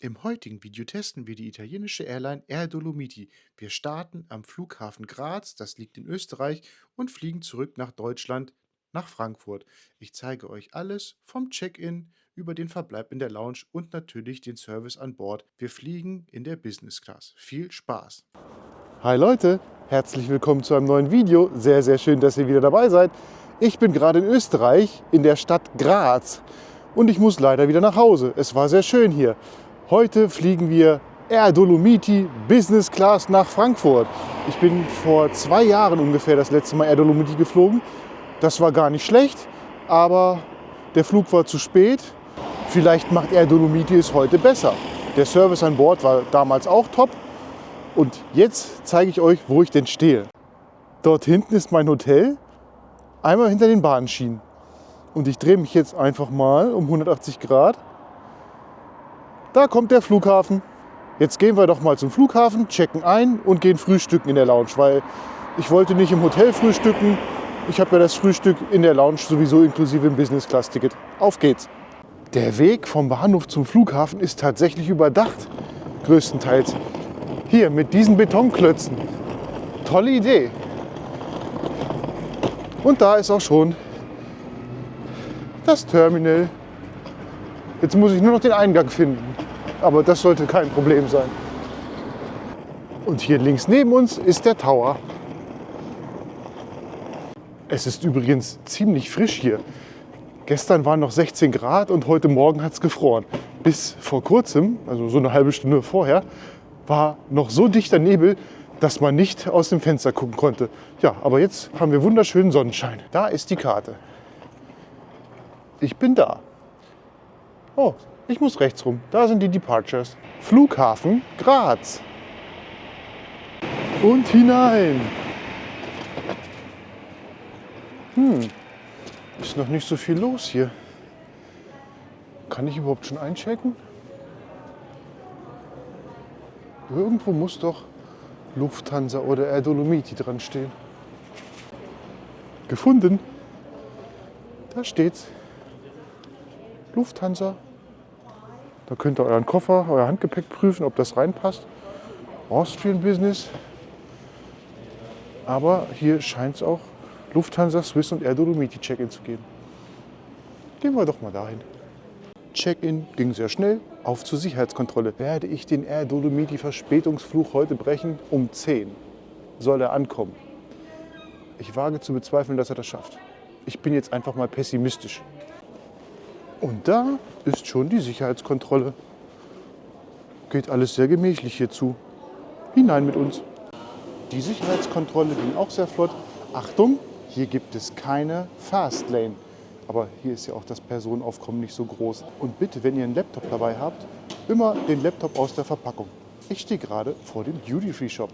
Im heutigen Video testen wir die italienische Airline Air Dolomiti. Wir starten am Flughafen Graz, das liegt in Österreich, und fliegen zurück nach Deutschland, nach Frankfurt. Ich zeige euch alles vom Check-in über den Verbleib in der Lounge und natürlich den Service an Bord. Wir fliegen in der Business Class. Viel Spaß! Hi Leute, herzlich willkommen zu einem neuen Video. Sehr, sehr schön, dass ihr wieder dabei seid. Ich bin gerade in Österreich, in der Stadt Graz. Und ich muss leider wieder nach Hause. Es war sehr schön hier. Heute fliegen wir Air Dolomiti Business Class nach Frankfurt. Ich bin vor 2 Jahren ungefähr das letzte Mal Air Dolomiti geflogen. Das war gar nicht schlecht, aber der Flug war zu spät. Vielleicht macht Air Dolomiti es heute besser. Der Service an Bord war damals auch top. Und jetzt zeige ich euch, wo ich denn stehe. Dort hinten ist mein Hotel, einmal hinter den Bahnschienen. Und ich drehe mich jetzt einfach mal um 180 Grad. Da kommt der Flughafen. Jetzt gehen wir doch mal zum Flughafen, checken ein und gehen frühstücken in der Lounge, weil ich wollte nicht im Hotel frühstücken. Ich habe ja das Frühstück in der Lounge sowieso inklusive im Business-Class-Ticket. Auf geht's! Der Weg vom Bahnhof zum Flughafen ist tatsächlich überdacht, größtenteils. Hier mit diesen Betonklötzen. Tolle Idee. Und da ist auch schon das Terminal. Jetzt muss ich nur noch den Eingang finden. Aber das sollte kein Problem sein. Und hier links neben uns ist der Tower. Es ist übrigens ziemlich frisch hier. Gestern waren noch 16 Grad und heute Morgen hat es gefroren. Bis vor kurzem, also so eine halbe Stunde vorher, war noch so dichter Nebel, dass man nicht aus dem Fenster gucken konnte. Ja, aber jetzt haben wir wunderschönen Sonnenschein. Da ist die Karte. Ich bin da. Oh, ich muss rechts rum. Da sind die Departures. Flughafen Graz. Und hinein. Ist noch nicht so viel los hier. Kann ich überhaupt schon einchecken? Irgendwo muss doch Lufthansa oder Air Dolomiti dran stehen. Gefunden. Da steht's. Lufthansa. Da könnt ihr euren Koffer, euer Handgepäck prüfen, ob das reinpasst. Austrian Business. Aber hier scheint es auch Lufthansa, Swiss und Air Dolomiti Check-in zu geben. Gehen wir doch mal dahin. Check-in ging sehr schnell. Auf zur Sicherheitskontrolle. Werde ich den Air Dolomiti Verspätungsfluch heute brechen? Um 10 soll er ankommen. Ich wage zu bezweifeln, dass er das schafft. Ich bin jetzt einfach mal pessimistisch. Und da ist schon die Sicherheitskontrolle. Geht alles sehr gemächlich hier zu. Hinein mit uns. Die Sicherheitskontrolle ging auch sehr flott. Achtung, hier gibt es keine Fastlane. Aber hier ist ja auch das Personenaufkommen nicht so groß. Und bitte, wenn ihr einen Laptop dabei habt, immer den Laptop aus der Verpackung. Ich stehe gerade vor dem Duty-Free-Shop.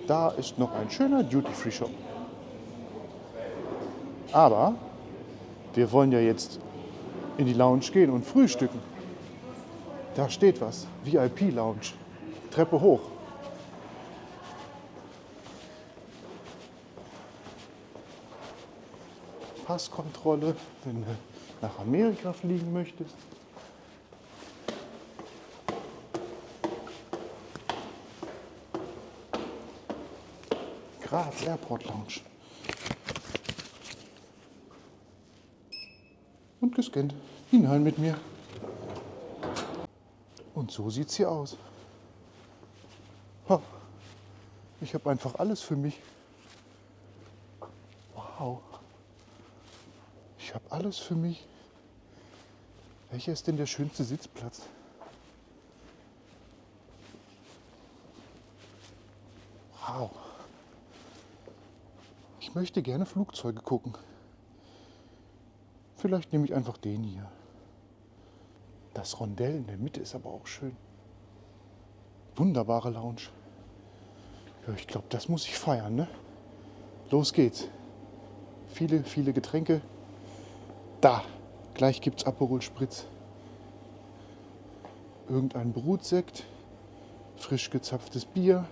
Da ist noch ein schöner Duty-Free-Shop. Aber wir wollen ja jetzt in die Lounge gehen und frühstücken. Da steht was. VIP-Lounge. Treppe hoch. Passkontrolle, wenn du nach Amerika fliegen möchtest. Graz Airport Lounge. Und gescannt. Hinein mit mir. Und so sieht es hier aus. Ha, ich habe einfach alles für mich. Wow. Ich habe alles für mich. Welcher ist denn der schönste Sitzplatz? Wow. Ich möchte gerne Flugzeuge gucken. Vielleicht nehme ich einfach den hier. Das Rondell in der Mitte ist aber auch schön. Wunderbare Lounge. Ja, ich glaube, das muss ich feiern, ne? Los geht's. Viele, viele Getränke. Da, gleich gibt's Aperol Spritz. Irgendein Brutsekt. Frisch gezapftes Bier.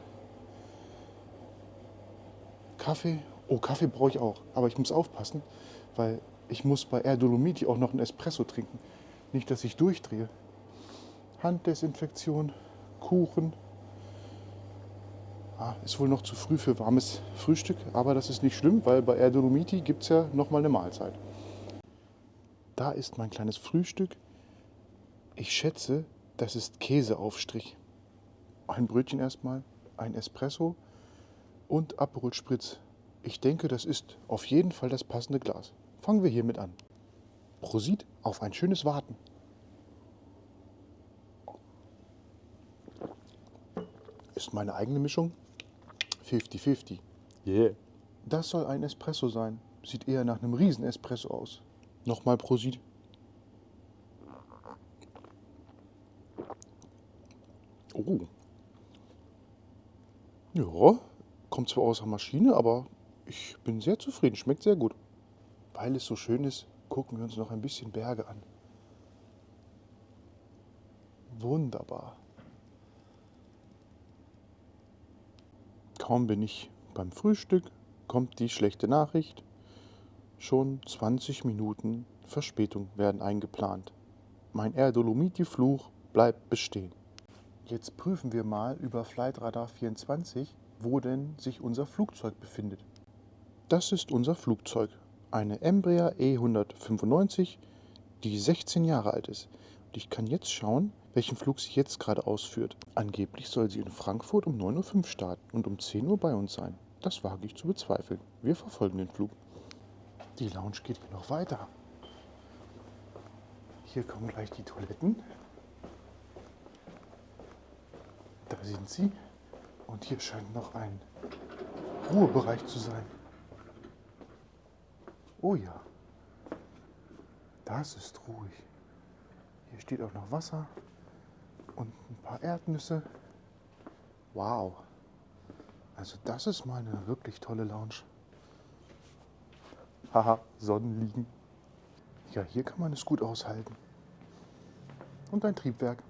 Kaffee. Oh, Kaffee brauche ich auch. Aber ich muss aufpassen, weil ich muss bei Air Dolomiti auch noch einen Espresso trinken. Nicht, dass ich durchdrehe. Handdesinfektion, Kuchen. Ist wohl noch zu früh für warmes Frühstück, aber das ist nicht schlimm, weil bei Air Dolomiti gibt es ja nochmal eine Mahlzeit. Da ist mein kleines Frühstück. Ich schätze, das ist Käseaufstrich. Ein Brötchen erstmal, ein Espresso und Aperol Spritz. Ich denke, das ist auf jeden Fall das passende Glas. Fangen wir hiermit an. Prosit auf ein schönes Warten. Ist meine eigene Mischung 50-50. Yeah. Das soll ein Espresso sein. Sieht eher nach einem Riesen-Espresso aus. Nochmal Prosit. Oh. Ja, kommt zwar aus der Maschine, aber ich bin sehr zufrieden. Schmeckt sehr gut. Weil es so schön ist, gucken wir uns noch ein bisschen Berge an. Wunderbar. Kaum bin ich beim Frühstück, kommt die schlechte Nachricht. Schon 20 Minuten Verspätung werden eingeplant. Mein Air Dolomiti-Fluch bleibt bestehen. Jetzt prüfen wir mal über Flightradar 24, wo denn sich unser Flugzeug befindet. Das ist unser Flugzeug, eine Embraer E195, die 16 Jahre alt ist. Und ich kann jetzt schauen, welchen Flug sie jetzt gerade ausführt. Angeblich soll sie in Frankfurt um 9:05 Uhr starten und um 10 Uhr bei uns sein. Das wage ich zu bezweifeln. Wir verfolgen den Flug. Die Lounge geht hier noch weiter. Hier kommen gleich die Toiletten. Da sind sie. Und hier scheint noch ein Ruhebereich zu sein. Oh ja, das ist ruhig. Hier steht auch noch Wasser und ein paar Erdnüsse. Wow, also das ist mal eine wirklich tolle Lounge. Haha, Sonnenliegen. Ja, hier kann man es gut aushalten. Und ein Triebwerk.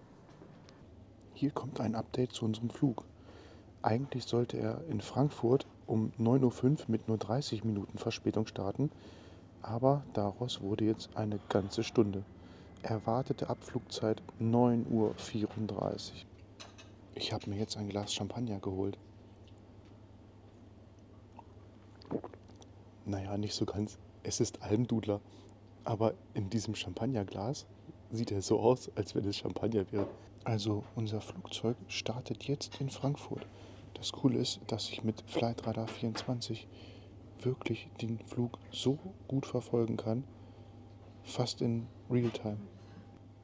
Hier kommt ein Update zu unserem Flug. Eigentlich sollte er in Frankfurt um 9:05 Uhr mit nur 30 Minuten Verspätung starten, aber daraus wurde jetzt eine ganze Stunde. Erwartete Abflugzeit 9:34 Uhr. Ich habe mir jetzt ein Glas Champagner geholt. Naja, nicht so ganz. Es ist Almdudler. Aber in diesem Champagnerglas sieht er so aus, als wenn es Champagner wäre. Also unser Flugzeug startet jetzt in Frankfurt. Das Coole ist, dass ich mit Flightradar 24 wirklich den Flug so gut verfolgen kann. Fast in Realtime.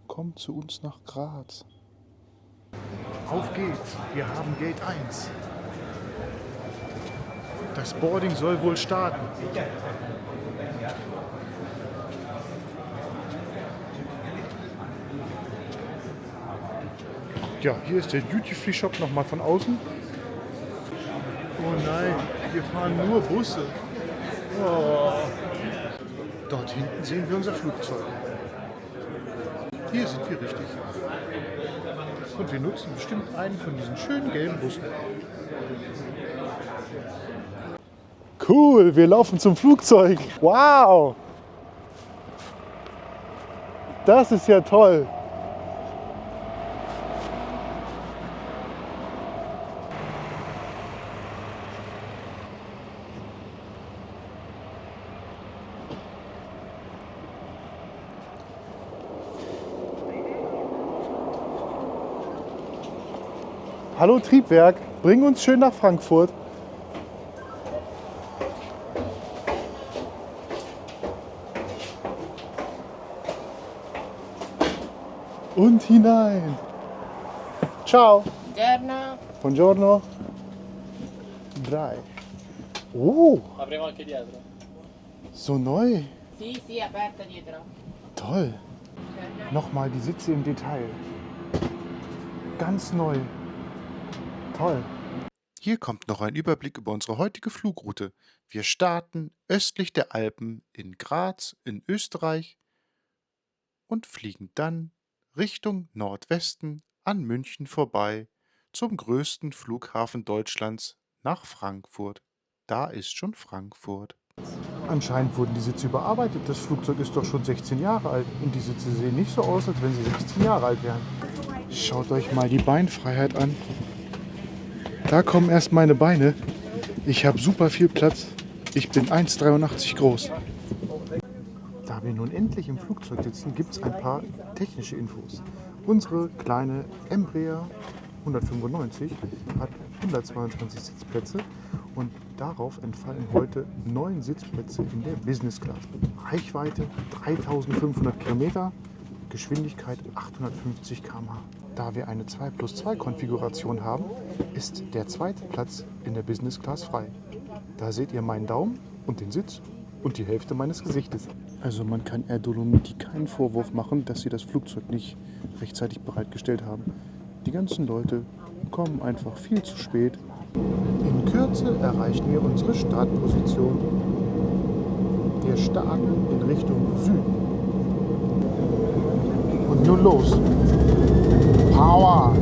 Kommt zu uns nach Graz. Auf geht's. Wir haben Gate 1. Das Boarding soll wohl starten. Ja, hier ist der Duty-Free-Shop nochmal von außen. Oh nein, hier fahren nur Busse. Oh. Dort hinten sehen wir unser Flugzeug. Hier sind wir richtig. Und wir nutzen bestimmt einen von diesen schönen gelben Bussen. Cool, wir laufen zum Flugzeug. Wow! Das ist ja toll. Hallo Triebwerk, bring uns schön nach Frankfurt. Und hinein. Ciao. Buongiorno. Buongiorno. 3. Oh, Apriamo anche dietro. so neu. Sì, sì, aperta dietro. Toll. Nochmal die Sitze im Detail. Ganz neu. Toll. Hier kommt noch ein Überblick über unsere heutige Flugroute. Wir starten östlich der Alpen in Graz in Österreich und fliegen dann Richtung Nordwesten an München vorbei zum größten Flughafen Deutschlands nach Frankfurt. Da ist schon Frankfurt. Anscheinend wurden die Sitze überarbeitet. Das Flugzeug ist doch schon 16 Jahre alt und die Sitze sehen nicht so aus, als wenn sie 16 Jahre alt wären. Schaut euch mal die Beinfreiheit an. Da kommen erst meine Beine. Ich habe super viel Platz. Ich bin 1,83 groß. Da wir nun endlich im Flugzeug sitzen, gibt es ein paar technische Infos. Unsere kleine Embraer 195 hat 122 Sitzplätze und darauf entfallen heute 9 Sitzplätze in der Business Class. Reichweite 3500 Kilometer, Geschwindigkeit 850 km/h. Da wir eine 2+2 Konfiguration haben, ist der zweite Platz in der Business Class frei. Da seht ihr meinen Daumen und den Sitz und die Hälfte meines Gesichtes. Also man kann Air Dolomiti keinen Vorwurf machen, dass sie das Flugzeug nicht rechtzeitig bereitgestellt haben. Die ganzen Leute kommen einfach viel zu spät. In Kürze erreichen wir unsere Startposition. Wir starten in Richtung Süden. Und nun los! Power!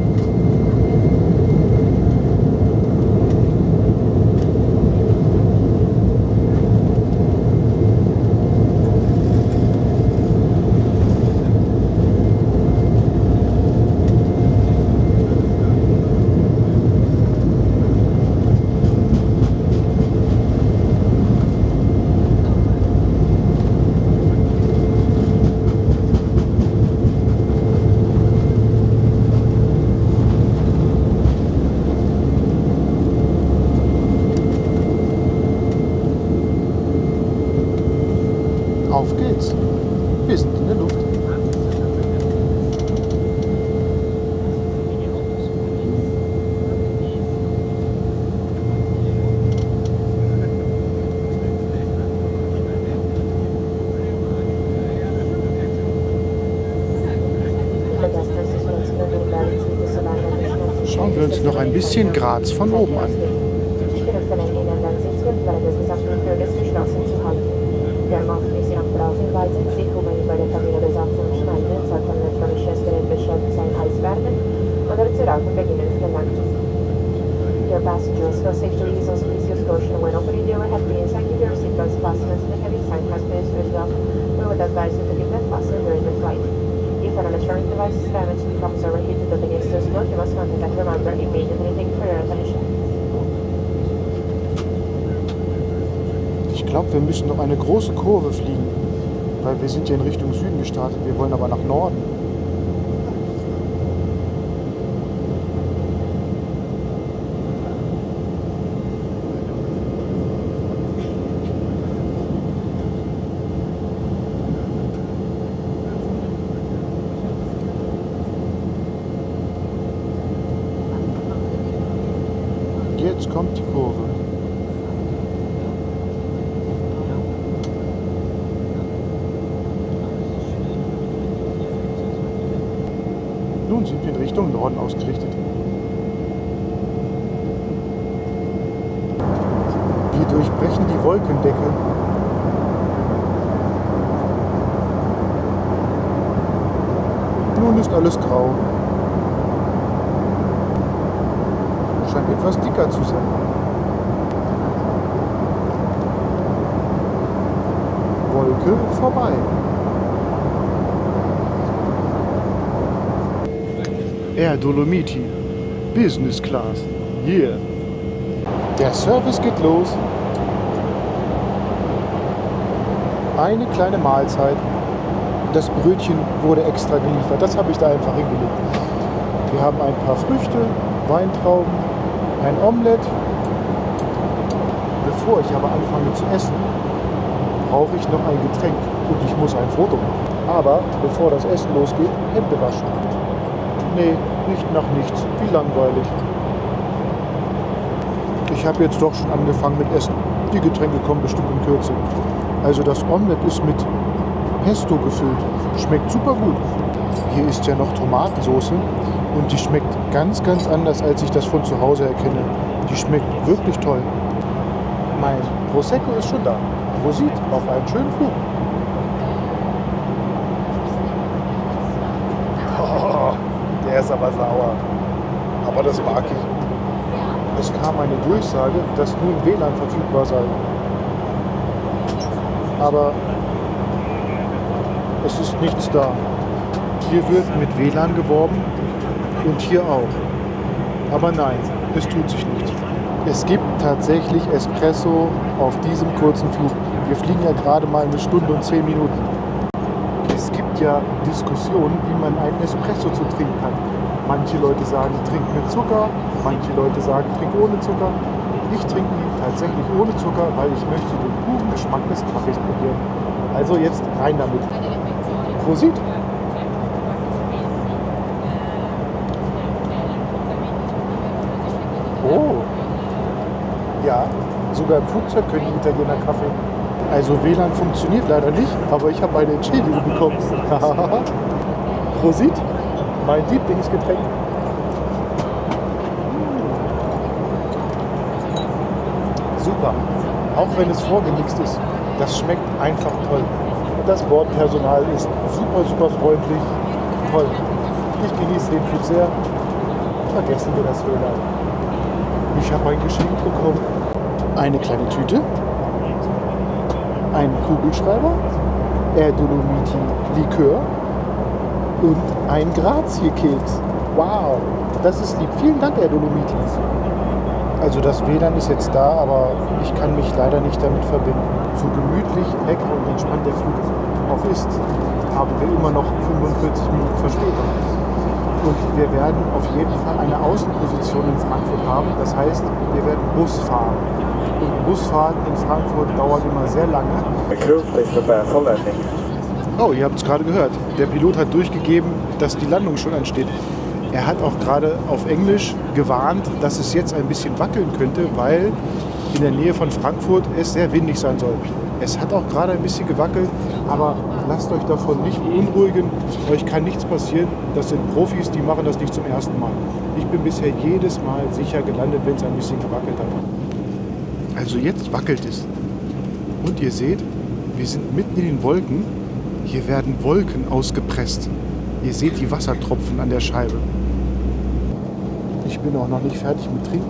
Auf geht's! Wir sind in der Luft. Schauen wir uns noch ein bisschen Graz von oben an. Der Macht ist nach Braunweisen, sich bei der Camino des Abends melden, sagt man elektronisches Gerät beschreibt sein Eiswärmen oder zu rauchen beginnen verlangt. Dear passengers, for safety reasons, please use caution when opening your head pins and keep your seatbelts fastened until the heavy sign has been switched off. We would advise you to keep them fastened during the flight. If an electronic device is damaged, becomes overheated or begins to explode, you must contact the remember immediately. Thank you for your attention. Ich glaube, wir müssen noch eine große Kurve fliegen, weil wir sind ja in Richtung Süden gestartet, wir wollen aber nach Norden. Jetzt kommt die Kurve. Nun sind wir in Richtung Norden ausgerichtet. Wir durchbrechen die Wolkendecke. Nun ist alles grau. Scheint etwas dicker zu sein. Wolke vorbei. Air Dolomiti, Business Class, yeah. Der Service geht los. Eine kleine Mahlzeit. Das Brötchen wurde extra geliefert. Das habe ich da einfach hingelegt. Wir haben ein paar Früchte, Weintrauben, ein Omelett. Bevor ich aber anfange zu essen, brauche ich noch ein Getränk und ich muss ein Foto machen. Aber bevor das Essen losgeht, Hände waschen. Nee, nicht nach nichts. Wie langweilig. Ich habe jetzt doch schon angefangen mit Essen. Die Getränke kommen bestimmt in Kürze. Also das Omelett ist mit Pesto gefüllt. Schmeckt super gut. Hier ist ja noch Tomatensauce und die schmeckt ganz, ganz anders, als ich das von zu Hause erkenne. Die schmeckt wirklich toll. Mein Prosecco ist schon da. Prosit auf einen schönen Flug. Oh, der ist aber sauer. Aber das mag ich. Es kam eine Durchsage, dass nun WLAN verfügbar sei. Aber es ist nichts da. Hier wird mit WLAN geworben, Und hier auch. Aber nein, es tut sich nichts. Es gibt tatsächlich Espresso auf diesem kurzen Flug. Wir fliegen ja gerade mal 1 Stunde und 10 Minuten. Es gibt ja Diskussionen, wie man einen Espresso zu trinken kann. Manche Leute sagen, trink mit Zucker. Manche Leute sagen, trink ohne Zucker. Ich trinke ihn tatsächlich ohne Zucker, weil ich möchte den puren Geschmack des Kaffees probieren. Also jetzt rein damit. Prosit! Oh! Ja, sogar im Flugzeug können die Italiener Kaffee. Also WLAN funktioniert leider nicht, aber ich habe eine Entschädigung bekommen. Prosit! Mein Lieblingsgetränk. Super. Auch wenn es vorgemixt ist. Das schmeckt einfach toll. Das Bordpersonal ist super, super freundlich. Toll. Ich genieße den Flug sehr. Vergessen wir das WLAN. Ich habe ein Geschenk bekommen. Eine kleine Tüte. Einen Kugelschreiber. Air Dolomiti Likör. Und ein Grazie-Keks. Wow. Das ist lieb. Vielen Dank, Air Dolomiti. Also das WLAN ist jetzt da, aber ich kann mich leider nicht damit verbinden. So gemütlich, lecker und entspannt der Flug auch ist, haben wir immer noch 45 Minuten Verspätung. Und wir werden auf jeden Fall eine Außenposition in Frankfurt haben. Das heißt, wir werden Bus fahren. Und Busfahrten in Frankfurt dauern immer sehr lange. Oh, ihr habt es gerade gehört. Der Pilot hat durchgegeben, dass die Landung schon ansteht. Er hat auch gerade auf Englisch gewarnt, dass es jetzt ein bisschen wackeln könnte, weil in der Nähe von Frankfurt es sehr windig sein soll. Es hat auch gerade ein bisschen gewackelt, aber lasst euch davon nicht beunruhigen. Euch kann nichts passieren. Das sind Profis, die machen das nicht zum ersten Mal. Ich bin bisher jedes Mal sicher gelandet, wenn es ein bisschen gewackelt hat. Also jetzt wackelt es. Und ihr seht, wir sind mitten in den Wolken. Hier werden Wolken ausgepresst. Ihr seht die Wassertropfen an der Scheibe. Ich bin auch noch nicht fertig mit Trinken.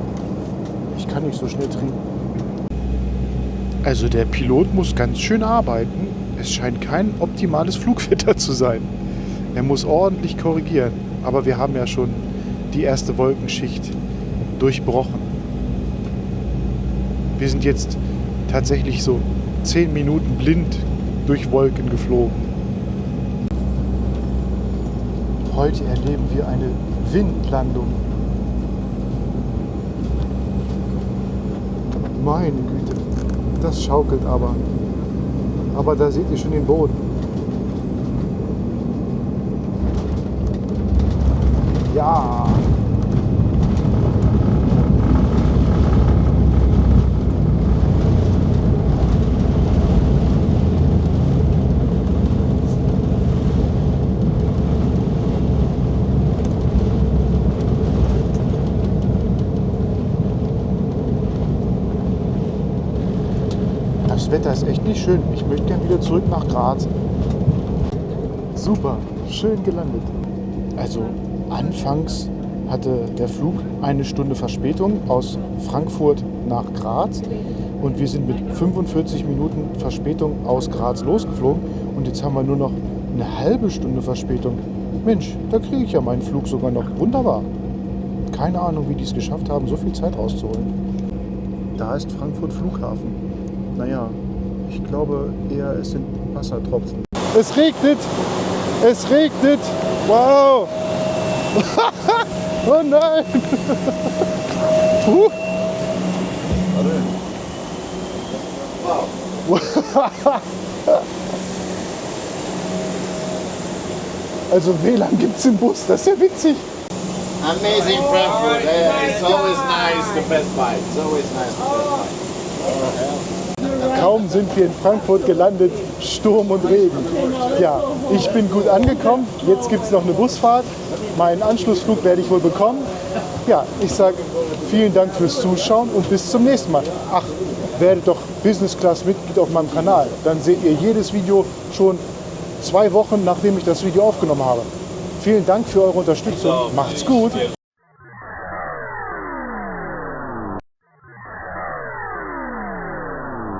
Ich kann nicht so schnell trinken. Also der Pilot muss ganz schön arbeiten. Es scheint kein optimales Flugwetter zu sein. Er muss ordentlich korrigieren. Aber wir haben ja schon die erste Wolkenschicht durchbrochen. Wir sind jetzt tatsächlich so 10 Minuten blind durch Wolken geflogen. Heute erleben wir eine Windlandung. Meine Güte, das schaukelt aber. Aber da seht ihr schon den Boden. Ja. Das Wetter ist echt nicht schön. Ich möchte gerne wieder zurück nach Graz. Super, schön gelandet. Also anfangs hatte der Flug 1 Stunde Verspätung aus Frankfurt nach Graz und wir sind mit 45 Minuten Verspätung aus Graz losgeflogen und jetzt haben wir nur noch eine halbe Stunde Verspätung. Mensch, da kriege ich ja meinen Flug sogar noch. Wunderbar. Keine Ahnung, wie die es geschafft haben, so viel Zeit rauszuholen. Da ist Frankfurt Flughafen. Naja, ich glaube eher, es sind Wassertropfen. Es regnet! Es regnet! Wow! Oh nein! Also WLAN gibt's im Bus, das ist ja witzig. Amazing Frankfurt. It's always nice, the best bite. It's always nice, the best bite. Kaum sind wir in Frankfurt gelandet, Sturm und Regen. Ja, ich bin gut angekommen. Jetzt gibt es noch eine Busfahrt. Meinen Anschlussflug werde ich wohl bekommen. Ja, ich sage vielen Dank fürs Zuschauen und bis zum nächsten Mal. Ach, werdet doch Business Class Mitglied auf meinem Kanal. Dann seht ihr jedes Video schon 2 Wochen, nachdem ich das Video aufgenommen habe. Vielen Dank für eure Unterstützung. Macht's gut.